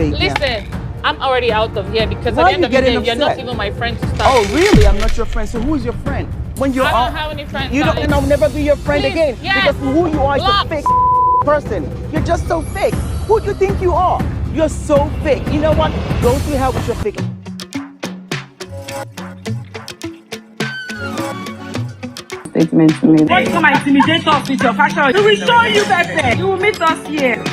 Faith. Listen, I'm already out of here because Why at the end of the are you day, getting you're not upset? even my friend to start. Oh, really? I'm not your friend. So who's your friend? When you're I don't have any friends. you don't, darling. and I'll never be your friend Please, again. yes. Because who you are is Block. a fake person. You're just so fake. Who do you think you are? You're so fake. You know what? Go to hell with your fake. Statement to me. Why you come and intimidate us with your fashion? We will show you better. You will meet us here.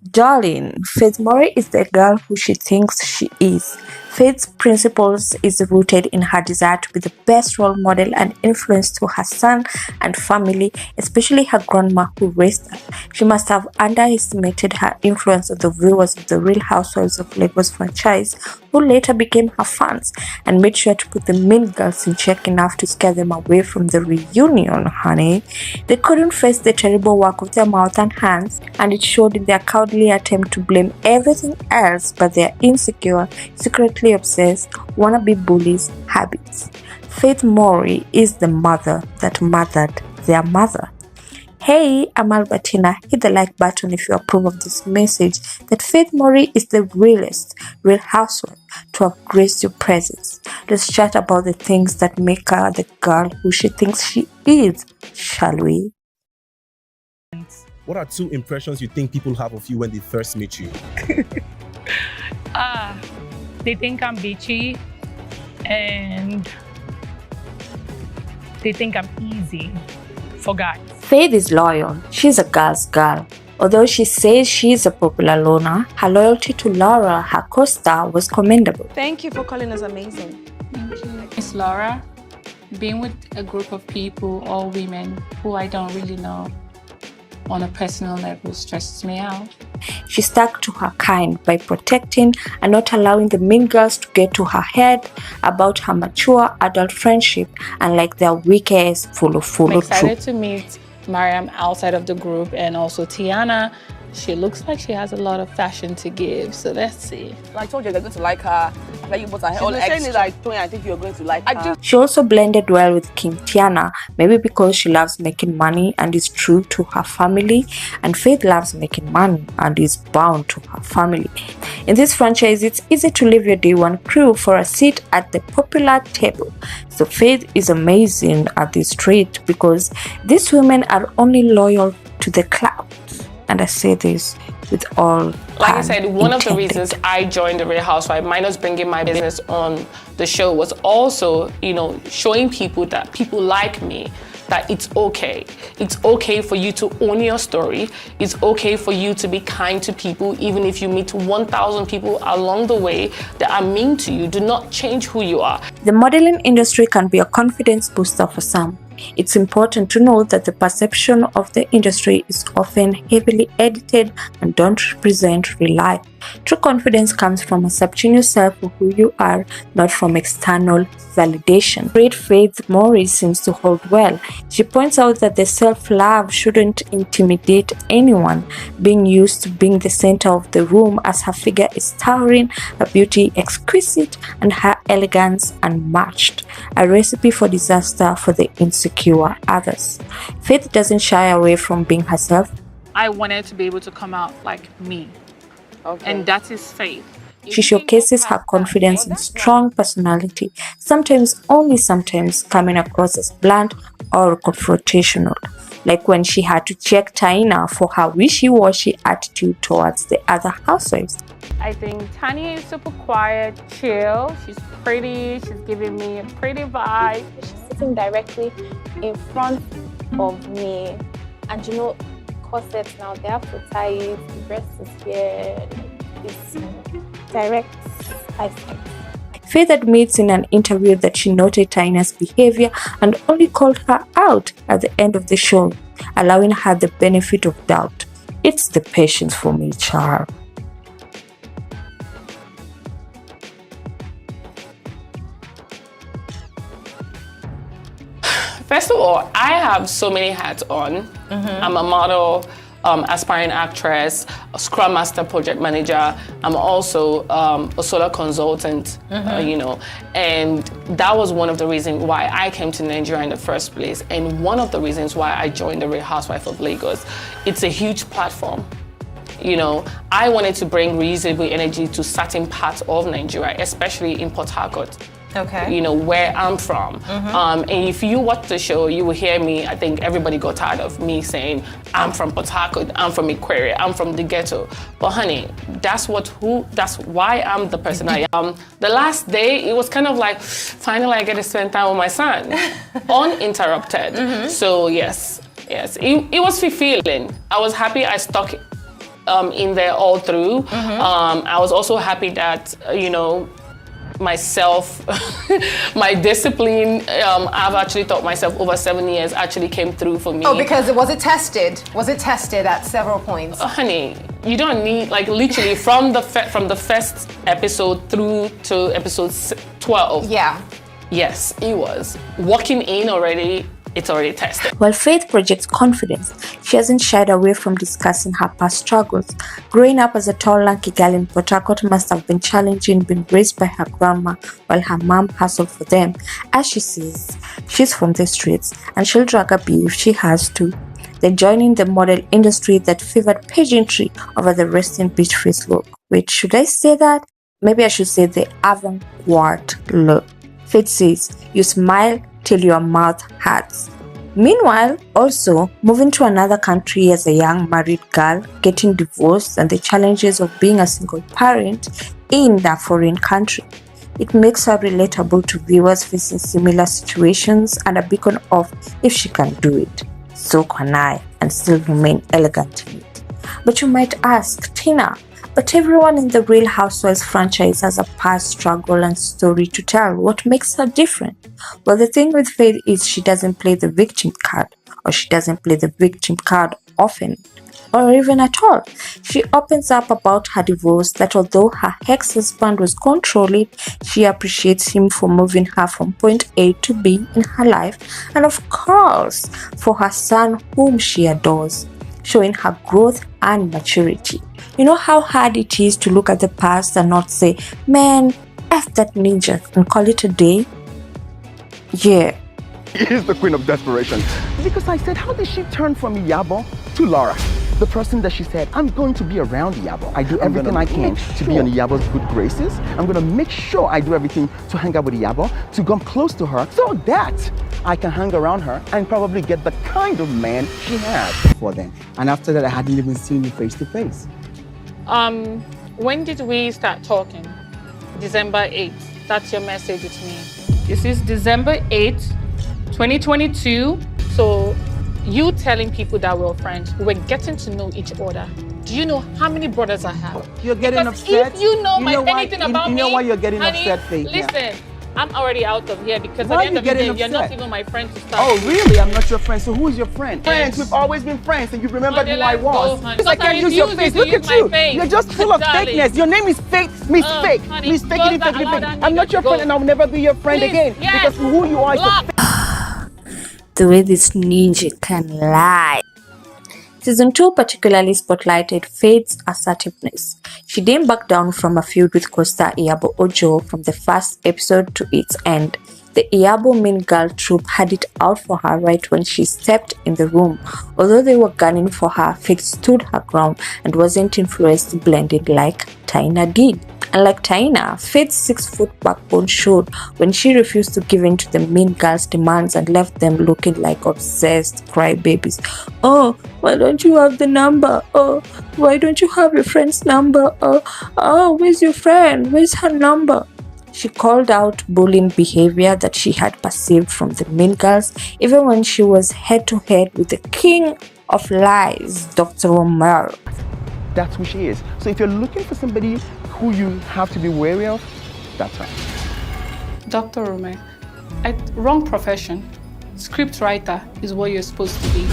Darling, Faith Morey is the girl who she thinks she is. Faith's principles is rooted in her desire to be the best role model and influence to her son and family, especially her grandma who raised her. She must have underestimated her influence on the viewers of the Real Housewives of Lagos franchise, who later became her fans, and made sure to put the mean girls in check enough to scare them away from the reunion, honey. They couldn't face the terrible work of their mouth and hands, and it showed in their cowardly attempt to blame everything else but their insecure, secretly obsessed, wannabe bullies' habits. Faith Morey is the mother that mothered their mother. Hey, I'm Albertina. Hit the like button if you approve of this message that Faith Morey is the realest, real housewife to have graced your presence. Let's chat about the things that make her the girl who she thinks she is, shall we? What are two impressions you think people have of you when they first meet you? They think I'm bitchy and they think I'm easy for guys. Faith is loyal. She's a girl's girl. Although she says she's a popular loner, her loyalty to Laura, her co-star, was commendable. Thank you for calling us amazing. Thank you. It's Laura. Being with a group of people, all women, who I don't really know on a personal level stresses me out. She stuck to her kind by protecting and not allowing the mean girls to get to her head about her mature adult friendship and like their weak ass I'm follow excited through. to meet Mariam outside of the group, and also Tiana. She looks like she has a lot of fashion to give, so let's see. I told you they're going to like her. Like you bought her own extra. Like Tony, I think you're going to like her. She also blended well with King Tiana, maybe because she loves making money and is true to her family, and Faith loves making money and is bound to her family. In this franchise, it's easy to leave your day one crew for a seat at the popular table. So Faith is amazing at this trait because these women are only loyal to the clout. And I say this with all like I said, one of the intended. reasons I joined the Real Housewife, minus bringing my business on the show, was also, showing people that people like me, that it's okay. It's okay for you to own your story. It's okay for you to be kind to people, even if you meet 1,000 people along the way that are mean to you. Do not change who you are. The modeling industry can be a confidence booster for some. It's important to note that the perception of the industry is often heavily edited and don't represent real life. True confidence comes from accepting yourself for who you are, not from external validation. Great Faith Morey seems to hold well. She points out that the self-love shouldn't intimidate anyone, being used to being the center of the room as her figure is towering, her beauty exquisite, and her elegance unmatched. A recipe for disaster for the insecure others. Faith doesn't shy away from being herself. I wanted to be able to come out like me. Okay. And that is Faith. She showcases her confidence and strong personality, sometimes, only sometimes, coming across as blunt or confrontational, like when she had to check Taina for her wishy-washy attitude towards the other housewives. I think Tanya is super quiet, chill. She's pretty. She's giving me a pretty vibe. She's sitting directly in front of me. And corsets now, they have to tie it. The breast is here. It's direct eyesight. Faith admits in an interview that she noted Taina's behavior and only called her out at the end of the show, allowing her the benefit of doubt. It's the patience for me, child. First of all, I have so many hats on. I'm a model, aspiring actress, a Scrum Master project manager. I'm also a solar consultant, you know, and that was one of the reasons why I came to Nigeria in the first place, and one of the reasons why I joined the Real Housewife of Lagos. It's a huge platform. You know, I wanted to bring reusable energy to certain parts of Nigeria, especially in Port Harcourt. Okay. You know, where I'm from. And if you watch the show, you will hear me, I think everybody got tired of me saying, I'm from Port Harcourt, I'm from Aquaria, I'm from the ghetto. But honey, that's why I'm the person I am. The last day, it was kind of like, finally I get to spend time with my son, uninterrupted. So yes, it was fulfilling. I was happy I stuck in there all through. I was also happy that, you know, myself, my discipline, I've actually taught myself over 7 years actually came through for me. Oh, because was it tested? Was it tested at several points? Honey, you don't need, like literally from the first episode through to episode 12. Yeah. Yes, it was. Walking in already, it's already tested. While Faith projects confidence, she hasn't shied away from discussing her past struggles. Growing up as a tall, lanky girl in Port Harcourt must have been challenging, being raised by her grandma while her mom hustled for them. As she says, she's from the streets and she'll drag a bee if she has to. Then joining the model industry that favored pageantry over the resting beach face look. Wait, should I say that? Maybe I should say the avant-garde look. Faith says, you smile till your mouth hurts. Meanwhile, also moving to another country as a young married girl, getting divorced, and the challenges of being a single parent in that foreign country. It makes her relatable to viewers facing similar situations and a beacon of, if she can do it, so can I, and still remain elegant in it. But you might ask, Tina, but everyone in the Real Housewives franchise has a past struggle and story to tell. What makes her different? Well, the thing with Faith is she doesn't play the victim card, or she doesn't play the victim card often, or even at all. She opens up about her divorce, that although her ex-husband was controlling, she appreciates him for moving her from point A to B in her life, and of course, for her son whom she adores, showing her growth and maturity. You know how hard it is to look at the past and not say, man, F that ninja, and call it a day? Yeah. Is the queen of desperation. Because I said, how did she turn from Iyabo to Laura? The person that she said, I'm going to be around Iyabo. I do everything I can to be on Iyabo's good graces. I'm going to make sure I do everything to hang out with Iyabo, to come close to her, so that I can hang around her and probably get the kind of man she has for them. And after that, I hadn't even seen you face to face. When did we start talking? December 8th. That's your message with me. This is December 8th, 2022. So you telling people that we're friends, we're getting to know each other. Do you know how many brothers I have? You're getting upset. If you know, anything about me, you know why you're getting honey, upset, Faith? Listen, I'm already out of here because Why at the end of the day, upset? you're not even my friend to start. Oh, really? I'm not your friend. So who is your friend? Friends. We've always been friends, and you remembered who I was. Because I can't use your face. Look at you. You're just full of fakeness. Your name is Faith. Miss Fake. Honey, Miss Fake it. I'm not your friend, and I'll never be your friend again. Because who you are is The way this ninja can lie. Season 2 particularly spotlighted Faith's assertiveness. She didn't back down from a feud with co-star Iyabo Ojo from the first episode to its end. The Iyabo mean girl troupe had it out for her right when she stepped in the room. Although they were gunning for her, Faith stood her ground and wasn't influenced blended like Taina did. Unlike Taina, Faith's 6-foot backbone showed when she refused to give in to the mean girl's demands and left them looking like obsessed crybabies. Oh, why don't you have the number? Oh, why don't you have your friend's number? Oh, where's your friend? Where's her number? She called out bullying behavior that she had perceived from the mean girls, even when she was head-to-head with the king of lies, Dr. Omar. That's who she is. So if you're looking for somebody who you have to be wary of, that's her. Dr. Rome, wrong profession. Script writer is what you're supposed to be.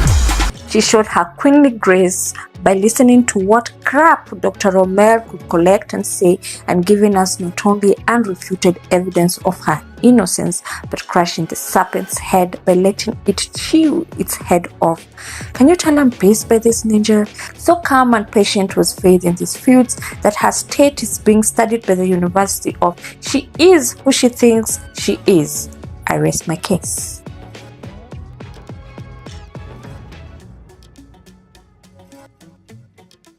She showed her queenly grace by listening to what scrap Dr. Romer could collect and say, and giving us not only unrefuted evidence of her innocence, but crushing the serpent's head by letting it chew its head off. Can you tell I'm paced by this ninja? So calm and patient was Faith in these fields that her state is being studied by the University of She is who she thinks she is. I rest my case.